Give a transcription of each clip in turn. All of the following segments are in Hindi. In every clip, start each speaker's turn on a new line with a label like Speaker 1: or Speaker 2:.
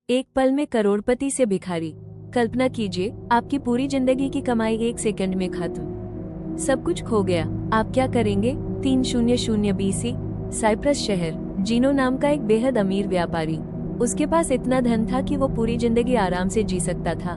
Speaker 1: एक पल में करोड़पति से भिखारी। कल्पना कीजिए, आपकी पूरी जिंदगी की कमाई 1 सेकंड में खत्म। सब कुछ खो गया। आप क्या करेंगे? 300 BC, साइप्रस शहर। जीनो नाम का एक बेहद अमीर व्यापारी। उसके पास इतना धन था कि वो पूरी जिंदगी आराम से जी सकता था।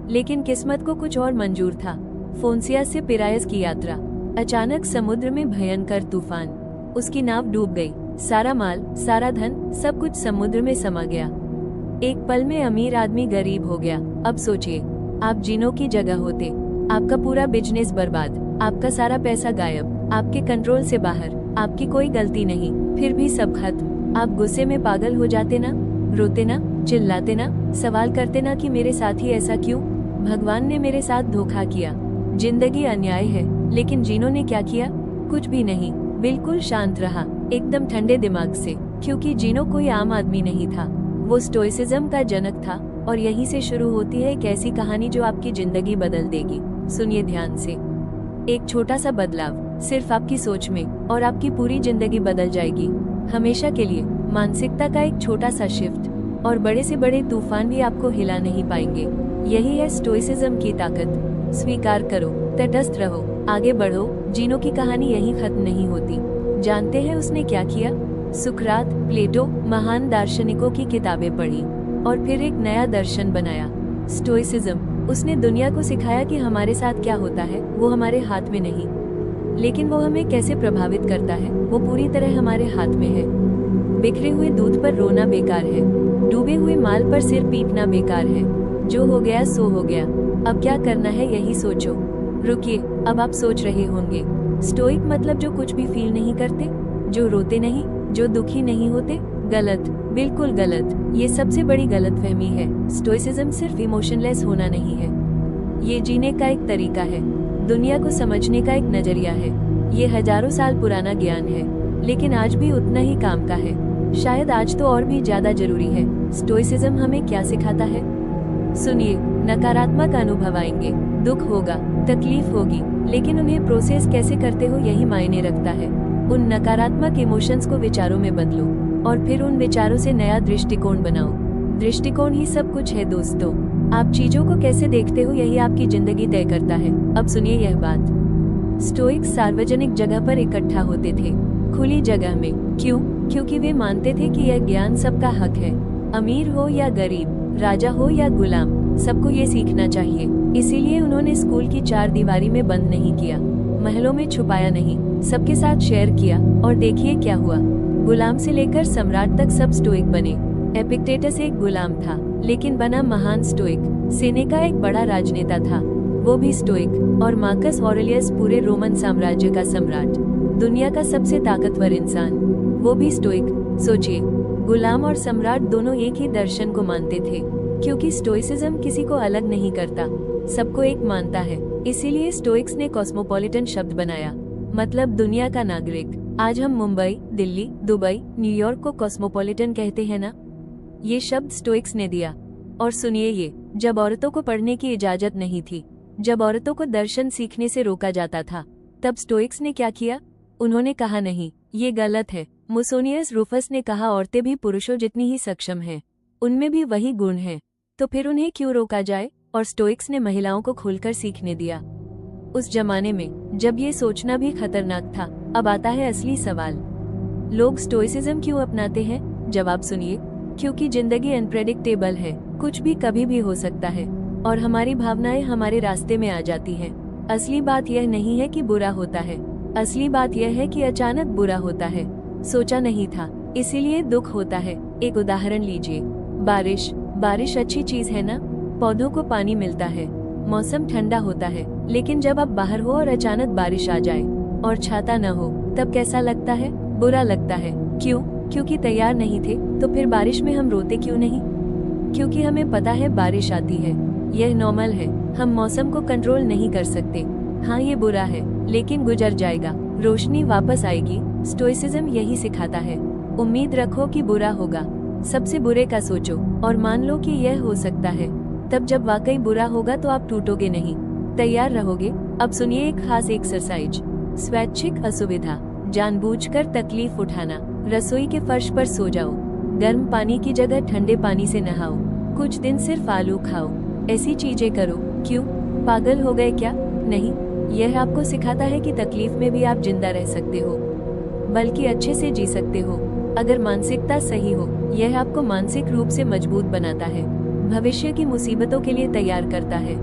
Speaker 1: लेकिन किस्मत को कुछ और मंजूर था। फोन्सिया से पिरायस की यात्रा। अचानक समुद्र में भयंकर तूफान। उसकी नाव डूब गई। सारा माल, सारा धन, सब कुछ समुद्र में समा गया। एक पल में अमीर आदमी गरीब हो गया। अब सोचिए, आप जीनो की जगह होते। आपका पूरा बिजनेस बर्बाद, आपका सारा पैसा गायब, आपके कंट्रोल से बाहर, आपकी कोई गलती नहीं, फिर भी सब खत्म। आप गुस्से में पागल हो जाते ना? रोते ना? चिल्लाते ना? सवाल करते ना कि मेरे साथ ही ऐसा क्यों? भगवान ने मेरे साथ धोखा किया। जिंदगी अन्याय है। लेकिन जीनो ने क्या किया? कुछ भी नहीं। बिल्कुल शांत रहा, एकदम ठंडे दिमाग से, क्योंकि जीनो कोई आम आदमी नहीं था। वो स्टोइसिज्म का जनक था। और यहीं से शुरू होती है एक ऐसी कहानी जो आपकी जिंदगी बदल देगी। सुनिए ध्यान से। एक छोटा सा बदलाव, सिर्फ आपकी सोच में, और आपकी पूरी जिंदगी बदल जाएगी, हमेशा के लिए। मानसिकता का एक छोटा सा शिफ्ट, और बड़े से बड़े तूफान भी आपको हिला नहीं पाएंगे। यही है स्टोइसिज्म की ताकत। स्वीकार करो, तटस्थ रहो, आगे बढ़ो। जीनो की कहानी यहीं खत्म नहीं होती। जानते हैं उसने क्या किया? सुकरात, प्लेटो, महान दार्शनिकों की किताबें पढ़ी और फिर एक नया दर्शन बनाया, स्टोइसिज्म। उसने दुनिया को सिखाया कि हमारे साथ क्या होता है वो हमारे हाथ में नहीं, लेकिन वो हमें कैसे प्रभावित करता है वो पूरी तरह हमारे हाथ में है। बिखरे हुए दूध पर रोना बेकार है, डूबे हुए माल पर सिर पीटना बेकार है। जो हो गया सो हो गया। अब क्या करना है यही सोचो। रुकिए, अब आप सोच रहे होंगे, स्टोइक मतलब जो कुछ भी फील नहीं करते, जो रोते नहीं, जो दुखी नहीं होते? गलत, बिल्कुल गलत। ये सबसे बड़ी गलतफहमी है। स्टोइसिज्म सिर्फ इमोशनलेस होना नहीं है, ये जीने का एक तरीका है, दुनिया को समझने का एक नजरिया है। ये हजारों साल पुराना ज्ञान है, लेकिन आज भी उतना ही काम का है। शायद आज तो और भी ज्यादा जरूरी है। स्टोइसिज्म हमें क्या सिखाता है? सुनिए, नकारात्मक अनुभव आएंगे, दुख होगा, तकलीफ होगी, लेकिन उन्हें प्रोसेस कैसे करते हो यही मायने रखता है। उन नकारात्मक इमोशंस को विचारों में बदलो, और फिर उन विचारों से नया दृष्टिकोण बनाओ। दृष्टिकोण ही सब कुछ है दोस्तों। आप चीजों को कैसे देखते हो यही आपकी जिंदगी तय करता है। अब सुनिए यह बात। स्टोइक्स सार्वजनिक जगह पर इकट्ठा होते थे, खुली जगह में। क्यों? क्योंकि वे मानते थे कि यह ज्ञान सबका हक है। अमीर हो या गरीब, राजा हो या गुलाम, सबको ये सीखना चाहिए। इसीलिए उन्होंने स्कूल की 4 दीवारी में बंद नहीं किया, महलों में छुपाया नहीं, सबके साथ शेयर किया। और देखिए क्या हुआ। गुलाम से लेकर सम्राट तक सब स्टोइक बने। एपिक्टेटस एक गुलाम था, लेकिन बना महान स्टोइक। सेनेका एक बड़ा राजनेता था, वो भी स्टोइक। और मार्कस ऑरेलियस पूरे रोमन साम्राज्य का सम्राट, दुनिया का सबसे ताकतवर इंसान, वो भी स्टोइक। सोचिए, गुलाम और सम्राट दोनों एक ही दर्शन को मानते थे, क्योंकि स्टोइसिज्म किसी को अलग नहीं करता, सबको एक मानता है। इसीलिए स्टोइक्स ने कॉस्मोपॉलिटन शब्द बनाया, मतलब दुनिया का नागरिक। आज हम मुंबई, दिल्ली, दुबई, न्यूयॉर्क को कॉस्मोपॉलिटन कहते हैं ना? ये शब्द स्टोइक्स ने दिया। और सुनिए ये, जब औरतों को पढ़ने की इजाजत नहीं थी, जब औरतों को दर्शन सीखने से रोका जाता था, तब स्टोइक्स ने क्या किया? उन्होंने कहा नहीं, ये गलत है। मुसोनियस रूफस ने कहा औरतें भी पुरुषों जितनी ही सक्षम हैं, उनमें भी वही गुण हैं, तो फिर उन्हें क्यों रोका जाए? और स्टोइक्स ने महिलाओं को खुलकर सीखने दिया। उस जमाने में जब ये सोचना भी खतरनाक था। अब आता है असली सवाल, लोग स्टोइसिज्म क्यों अपनाते हैं? जवाब सुनिए, क्योंकि जिंदगी अनप्रेडिक्टेबल है, कुछ भी कभी भी हो सकता है, और हमारी भावनाएं हमारे रास्ते में आ जाती हैं। असली बात यह नहीं है कि बुरा होता है, असली बात यह है कि अचानक बुरा होता है, सोचा नहीं था, इसीलिए दुख होता है। एक उदाहरण लीजिए, बारिश। बारिश अच्छी चीज है ना? पौधों को पानी मिलता है, मौसम ठंडा होता है, लेकिन जब आप बाहर हो और अचानक बारिश आ जाए और छाता न हो, तब कैसा लगता है? बुरा लगता है। क्यों? क्योंकि तैयार नहीं थे। तो फिर बारिश में हम रोते क्यों नहीं? क्योंकि हमें पता है बारिश आती है, यह नॉर्मल है। हम मौसम को कंट्रोल नहीं कर सकते। हाँ, ये बुरा है, लेकिन गुजर जाएगा, रोशनी वापस आएगी। स्टोइसिज्म यही सिखाता है। उम्मीद रखो कि बुरा होगा, सबसे बुरे का सोचो, और मान लो कि यह हो सकता है। तब जब वाकई बुरा होगा तो आप टूटोगे नहीं, तैयार रहोगे। अब सुनिए एक खास एक्सरसाइज, स्वैच्छिक असुविधा। जानबूझकर तकलीफ उठाना। रसोई के फर्श पर सो जाओ, गर्म पानी की जगह ठंडे पानी से नहाओ, कुछ दिन सिर्फ आलू खाओ, ऐसी चीजें करो। क्यों, पागल हो गए क्या? नहीं, यह आपको सिखाता है कि तकलीफ में भी आप जिंदा रह सकते हो, बल्कि अच्छे से जी सकते हो अगर मानसिकता सही हो। यह आपको मानसिक रूप से मजबूत बनाता है, भविष्य की मुसीबतों के लिए तैयार करता है।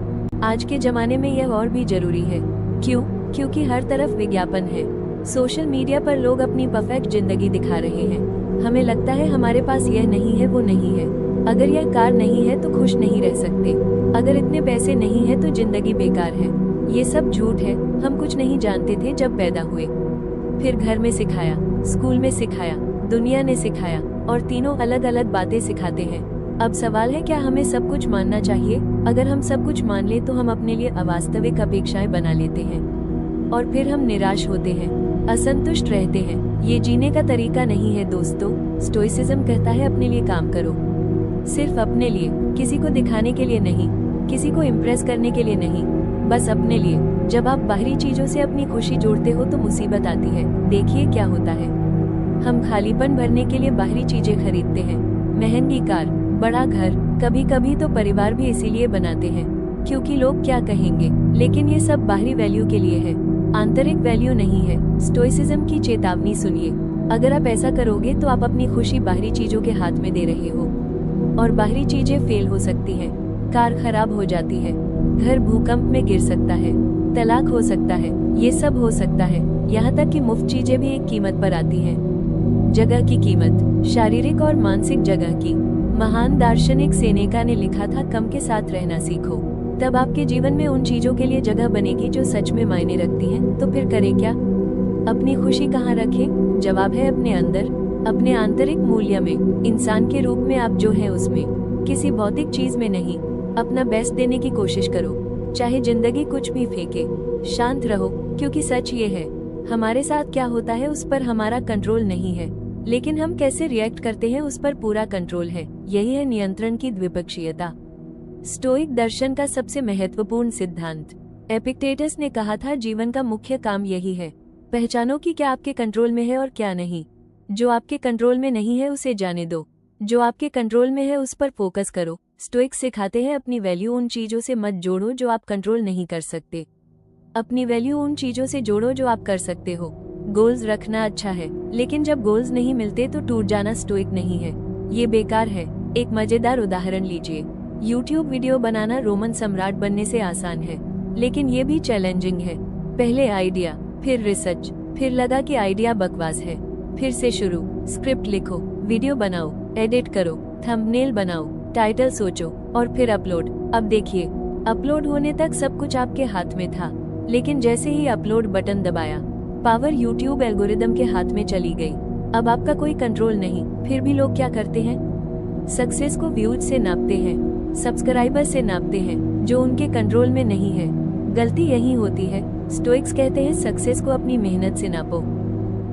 Speaker 1: आज के जमाने में यह और भी जरूरी है। क्यों? क्योंकि हर तरफ विज्ञापन है। सोशल मीडिया पर लोग अपनी परफेक्ट जिंदगी दिखा रहे हैं। हमें लगता है हमारे पास यह नहीं है, वो नहीं है। अगर यह कार नहीं है तो खुश नहीं रह सकते। अगर इतने पैसे नहीं है तो जिंदगी बेकार है। ये सब झूठ है। हम कुछ नहीं जानते थे जब पैदा हुए, फिर घर में सिखाया, स्कूल में सिखाया, दुनिया ने सिखाया, और तीनों अलग अलग बातें सिखाते हैं। अब सवाल है, क्या हमें सब कुछ मानना चाहिए? अगर हम सब कुछ मान ले तो हम अपने लिए अवास्तविक अपेक्षाएं बना लेते हैं और फिर हम निराश होते हैं, असंतुष्ट रहते हैं। ये जीने का तरीका नहीं है दोस्तों। स्टोइसिज्म कहता है अपने लिए काम करो, सिर्फ अपने लिए, किसी को दिखाने के लिए नहीं, किसी को इम्प्रेस करने के लिए नहीं, बस अपने लिए। जब आप बाहरी चीजों से अपनी खुशी जोड़ते हो तो मुसीबत आती है। देखिए क्या होता है, हम खालीपन भरने के लिए बाहरी चीजें खरीदते हैं, महंगी कार, बड़ा घर, कभी कभी तो परिवार भी इसीलिए बनाते हैं क्योंकि लोग क्या कहेंगे। लेकिन ये सब बाहरी वैल्यू के लिए है, आंतरिक वैल्यू नहीं है। स्टोइसिज्म की चेतावनी सुनिए, अगर आप ऐसा करोगे तो आप अपनी खुशी बाहरी चीजों के हाथ में दे रहे हो, और बाहरी चीजें फेल हो सकती हैं, कार खराब हो जाती है, घर भूकंप में गिर सकता है, तलाक हो सकता है, ये सब हो सकता है। यहाँ तक कि मुफ्त चीजें भी एक कीमत पर आती हैं। जगह की कीमत, शारीरिक और मानसिक जगह की। महान दार्शनिक सेनेका ने लिखा था, कम के साथ रहना सीखो, तब आपके जीवन में उन चीजों के लिए जगह बनेगी जो सच में मायने रखती हैं। तो फिर करें क्या? अपनी खुशी कहाँ रखें? जवाब है अपने अंदर, अपने आंतरिक मूल्य में, इंसान के रूप में आप जो हैं उसमें, किसी भौतिक चीज में नहीं। अपना बेस्ट देने की कोशिश करो, चाहे जिंदगी कुछ भी फेंके। शांत रहो, क्योंकि सच ये है, हमारे साथ क्या होता है उस पर हमारा कंट्रोल नहीं है, लेकिन हम कैसे रिएक्ट करते हैं उस पर पूरा कंट्रोल है। यही है नियंत्रण की द्विपक्षीयता। स्टोइक दर्शन का सबसे महत्वपूर्ण सिद्धांत। एपिक्टेटस ने कहा था, जीवन का मुख्य काम यही है, पहचानो कि क्या आपके कंट्रोल में है और क्या नहीं। जो आपके कंट्रोल में नहीं है उसे जाने दो, जो आपके कंट्रोल में है उस पर फोकस करो। स्टोइक्स सिखाते हैं, अपनी वैल्यू उन चीजों से मत जोड़ो जो आप कंट्रोल नहीं कर सकते, अपनी वैल्यू उन चीजों से जोड़ो जो आप कर सकते हो। गोल्स रखना अच्छा है, लेकिन जब गोल्स नहीं मिलते तो टूट जाना स्टोइक नहीं है, ये बेकार है। एक मजेदार उदाहरण लीजिए, यूट्यूब वीडियो बनाना रोमन सम्राट बनने से आसान है, लेकिन ये भी चैलेंजिंग है। पहले आइडिया, फिर रिसर्च, फिर लगा कि आइडिया बकवास है, फिर से शुरू, स्क्रिप्ट लिखो, वीडियो बनाओ, एडिट करो, थंबनेल बनाओ, टाइटल सोचो, और फिर अपलोड। अब देखिए, अपलोड होने तक सब कुछ आपके हाथ में था, लेकिन जैसे ही अपलोड बटन दबाया, पावर यूट्यूब एल्गोरिदम के हाथ में चली गई। अब आपका कोई कंट्रोल नहीं। फिर भी लोग क्या करते हैं? सक्सेस को व्यूज से नापते हैं, सब्सक्राइबर से नापते हैं, जो उनके कंट्रोल में नहीं है। गलती यही होती है। स्टोइक्स कहते हैं, सक्सेस को अपनी मेहनत से नापो,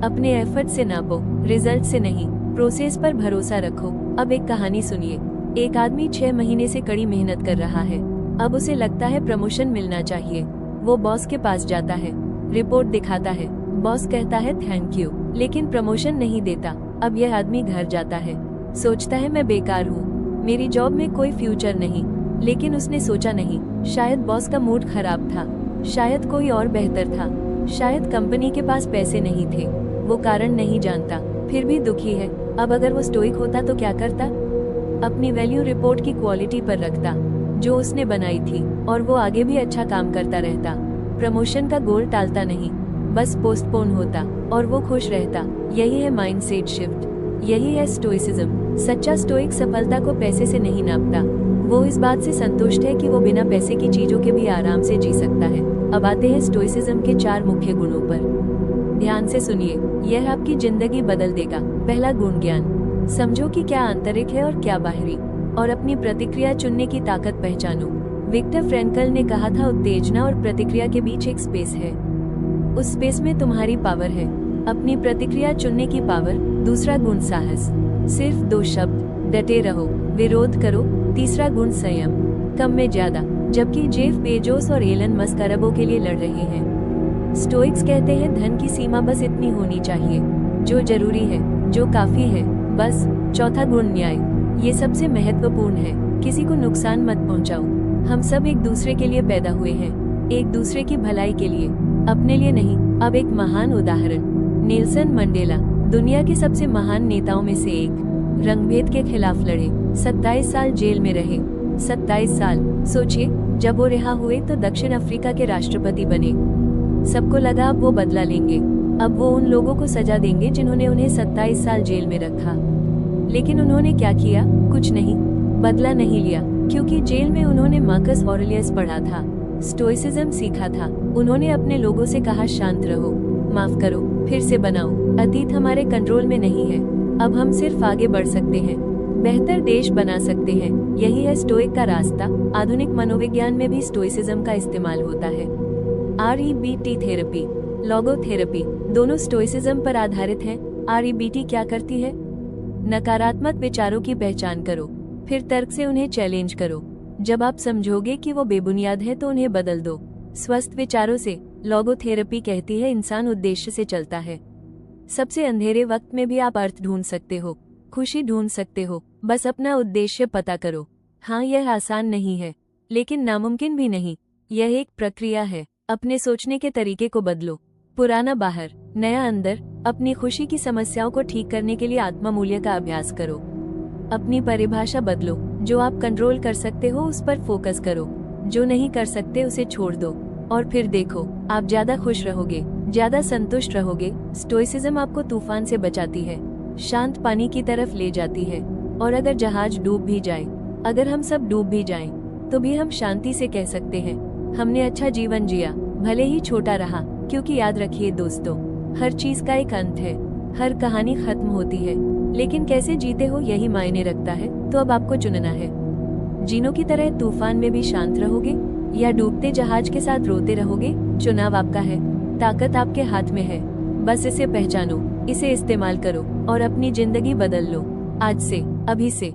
Speaker 1: अपने एफर्ट से नापो, रिजल्ट से नहीं। प्रोसेस पर भरोसा रखो। अब एक कहानी सुनिए। एक आदमी 6 महीने से कड़ी मेहनत कर रहा है। अब उसे लगता है प्रमोशन मिलना चाहिए। वो बॉस के पास जाता है, रिपोर्ट दिखाता है, बॉस कहता है थैंक यू, लेकिन प्रमोशन नहीं देता। अब यह आदमी घर जाता है, सोचता है मैं बेकार हूँ, मेरी जॉब में कोई फ्यूचर नहीं। लेकिन उसने सोचा नहीं, शायद बॉस का मूड खराब था, शायद कोई और बेहतर था, शायद कंपनी के पास पैसे नहीं थे। वो कारण नहीं जानता, फिर भी दुखी है। अब अगर वो स्टोइक होता तो क्या करता? अपनी वैल्यू रिपोर्ट की क्वालिटी पर रखता जो उसने बनाई थी, और वो आगे भी अच्छा काम करता रहता। प्रमोशन का गोल टालता नहीं, बस पोस्टपोन होता, और वो खुश रहता। यही है माइंडसेट शिफ्ट, यही है स्टोइसिज्म। सच्चा स्टोइक सफलता को पैसे से नहीं नापता, वो इस बात से संतुष्ट है कि वो बिना पैसे की चीजों के भी आराम से जी सकता है। अब आते हैं स्टोइसिज्म के 4 मुख्य गुणों पर। ध्यान से सुनिए, यह आपकी जिंदगी बदल देगा। पहला गुण, ज्ञान। समझो कि क्या आंतरिक है और क्या बाहरी, और अपनी प्रतिक्रिया चुनने की ताकत पहचानो। विक्टर फ्रैंकल ने कहा था, उत्तेजना और प्रतिक्रिया के बीच एक स्पेस है, उस स्पेस में तुम्हारी पावर है, अपनी प्रतिक्रिया चुनने की पावर। दूसरा गुण, साहस। सिर्फ 2 शब्द, डटे रहो, विरोध करो। तीसरा गुण, संयम। कम में ज्यादा। जबकि जेफ बेजोस और एलन मस्क अरबों के लिए लड़ रहे हैं, स्टोइक्स कहते हैं, धन की सीमा बस इतनी होनी चाहिए जो जरूरी है, जो काफी है, बस। चौथा गुण न्याय, ये सबसे महत्वपूर्ण है। किसी को नुकसान मत पहुंचाओ। हम सब एक दूसरे के लिए पैदा हुए हैं, एक दूसरे की भलाई के लिए, अपने लिए नहीं। अब एक महान उदाहरण, नेल्सन मंडेला, दुनिया के सबसे महान नेताओं में से एक, रंगभेद के खिलाफ लड़े, 27 साल जेल में रहे। 27 साल, सोचिए, जब वो रिहा हुए तो दक्षिण अफ्रीका के राष्ट्रपति बने। सबको लगा अब वो बदला लेंगे, अब वो उन लोगों को सजा देंगे जिन्होंने उन्हें 27 साल जेल में रखा। लेकिन उन्होंने क्या किया? कुछ नहीं, बदला नहीं लिया, क्योंकि जेल में उन्होंने मार्कस ऑरेलियस पढ़ा था, स्टोइसिज्म सीखा था। उन्होंने अपने लोगों से कहा, शांत रहो, माफ करो, फिर से बनाओ। अतीत हमारे कंट्रोल में नहीं है, अब हम सिर्फ आगे बढ़ सकते हैं, बेहतर देश बना सकते हैं। यही है स्टोइक का रास्ता। आधुनिक मनोविज्ञान में भी स्टोइसिज्म का इस्तेमाल होता है। REBT थेरेपी, लोगोथेरेपी, दोनों स्टोइसिज्म पर आधारित हैं। REBT क्या करती है? नकारात्मक विचारों की पहचान करो, फिर तर्क से उन्हें चैलेंज करो। जब आप समझोगे कि वो बेबुनियाद है तो उन्हें बदल दो। स्वस्थ विचारों से, लोगोथेरेपी कहती है, इंसान उद्देश्य से चलता है। सबसे अंधेरे वक्त में भी आप अर्थ ढूंढ सकते हो, खुशी ढूंढ सकते हो, बस अपना उद्देश्य पता करो। हाँ, यह आसान नहीं है, लेकिन नामुमकिन भी नहीं। यह एक प्रक्रिया है। अपने सोचने के तरीके को बदलो। पुराना बाहर, नया अंदर। अपनी खुशी की समस्याओं को ठीक करने के लिए आत्मा मूल्य का अभ्यास करो। अपनी परिभाषा बदलो। जो आप कंट्रोल कर सकते हो उस पर फोकस करो, जो नहीं कर सकते उसे छोड़ दो, और फिर देखो, आप ज्यादा खुश रहोगे, ज्यादा संतुष्ट रहोगे। स्टोइसिज्म आपको तूफान से बचाती है, शांत पानी की तरफ ले जाती है। और अगर जहाज डूब भी जाए, अगर हम सब डूब भी जाएं, तो भी हम शांति से कह सकते हैं, हमने अच्छा जीवन जिया, भले ही छोटा रहा। क्योंकि याद रखिए दोस्तों, हर चीज का एक अंत है, हर कहानी खत्म होती है, लेकिन कैसे जीते हो यही मायने रखता है। तो अब आपको चुनना है, जीनों की तरह तूफान में भी शांत रहोगे, या डूबते जहाज के साथ रोते रहोगे। चुनाव आपका है, ताकत आपके हाथ में है। बस इसे पहचानो, इसे इस्तेमाल करो और अपनी जिंदगी बदल लो, आज से, अभी से।